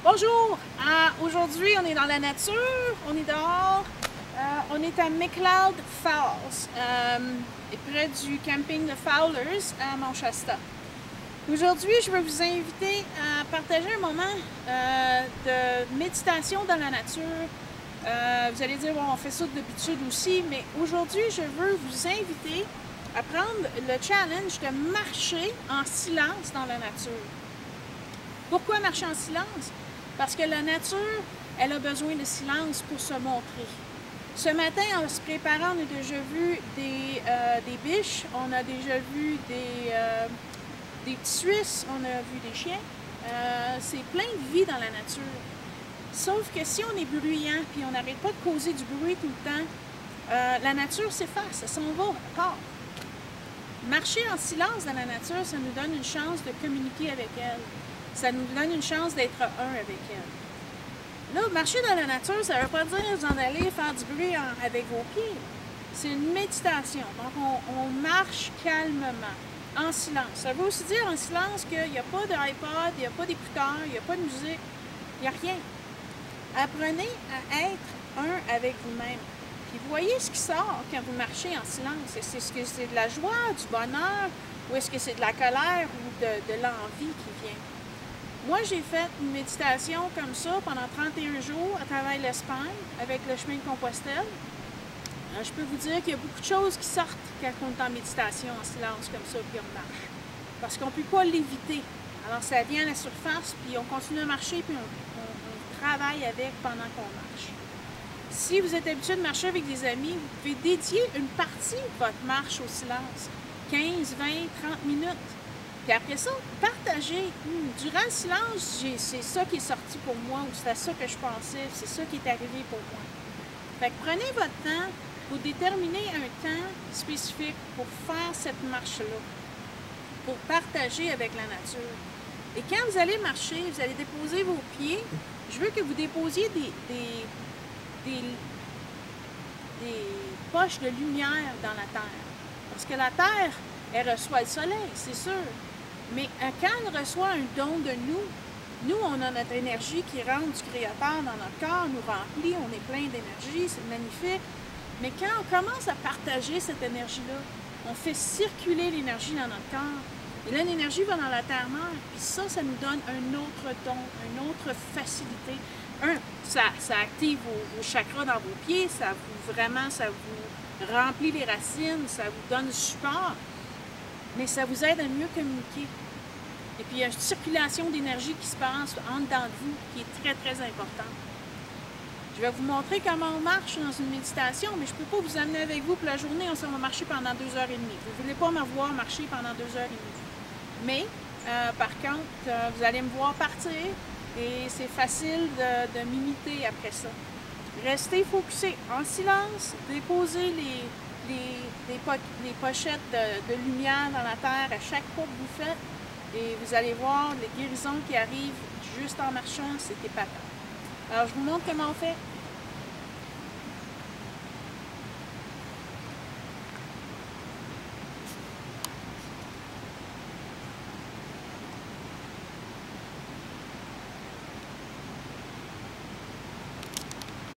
Bonjour! Aujourd'hui, on est dans la nature, on est dehors, on est à McLeod Falls, près du camping de Fowlers à Mount Shasta. Aujourd'hui, je veux vous inviter à partager un moment de méditation dans la nature. Vous allez dire, bon, on fait ça d'habitude aussi, mais aujourd'hui, je veux vous inviter à prendre le challenge de marcher en silence dans la nature. Pourquoi marcher en silence? Parce que la nature, elle a besoin de silence pour se montrer. Ce matin, en se préparant, on a déjà vu des biches, on a déjà vu des petits Suisses, on a vu des chiens. C'est plein de vie dans la nature. Sauf que si on est bruyant puis on n'arrête pas de causer du bruit tout le temps, la nature s'efface, elle s'en va, elle part. Marcher en silence dans la nature, ça nous donne une chance de communiquer avec elle. Ça nous donne une chance d'être un avec elle. Là, marcher dans la nature, ça ne veut pas dire vous en aller faire du bruit avec vos pieds. C'est une méditation. Donc, on marche calmement, en silence. Ça veut aussi dire en silence qu'il n'y a pas d'iPod, il n'y a pas d'écouteurs, il n'y a pas de musique, il n'y a rien. Apprenez à être un avec vous-même. Puis voyez ce qui sort quand vous marchez en silence. Est-ce que c'est de la joie, du bonheur, ou est-ce que c'est de la colère ou de l'envie qui vient? Moi, j'ai fait une méditation comme ça pendant 31 jours à travers l'Espagne avec le chemin de Compostelle. Je peux vous dire qu'il y a beaucoup de choses qui sortent quand on est en méditation, en silence comme ça, puis on marche. Parce qu'on ne peut pas l'éviter. Alors, ça vient à la surface, puis on continue à marcher, puis on travaille avec pendant qu'on marche. Si vous êtes habitué de marcher avec des amis, vous pouvez dédier une partie de votre marche au silence. 15, 20, 30 minutes. Puis après ça, partagez. Durant le silence, c'est ça qui est sorti pour moi, ou c'est à ça que je pensais, c'est ça qui est arrivé pour moi. Fait que prenez votre temps pour déterminer un temps spécifique pour faire cette marche-là, pour partager avec la nature. Et quand vous allez marcher, vous allez déposer vos pieds. Je veux que vous déposiez des poches de lumière dans la terre. Parce que la terre, elle reçoit le soleil, c'est sûr. Mais quand elle reçoit un don de nous, on a notre énergie qui rentre du Créateur dans notre corps, nous remplit, on est plein d'énergie, c'est magnifique. Mais quand on commence à partager cette énergie-là, on fait circuler l'énergie dans notre corps. Et là, l'énergie va dans la terre-mère. Puis ça nous donne un autre don, une autre facilité. Ça active vos chakras dans vos pieds, ça vous remplit les racines, ça vous donne du support. Mais ça vous aide à mieux communiquer. Et puis, il y a une circulation d'énergie qui se passe en dedans de vous qui est très, très importante. Je vais vous montrer comment on marche dans une méditation, mais je ne peux pas vous amener avec vous pour la journée, on va marcher pendant 2h30. Vous ne voulez pas me voir marcher pendant 2h30. Mais, par contre, vous allez me voir partir et c'est facile de m'imiter après ça. Restez focusés en silence, déposez les pochettes de lumière dans la terre à chaque pas que vous faites et vous allez voir les guérisons qui arrivent juste en marchant, c'est épatant. Alors je vous montre comment on fait.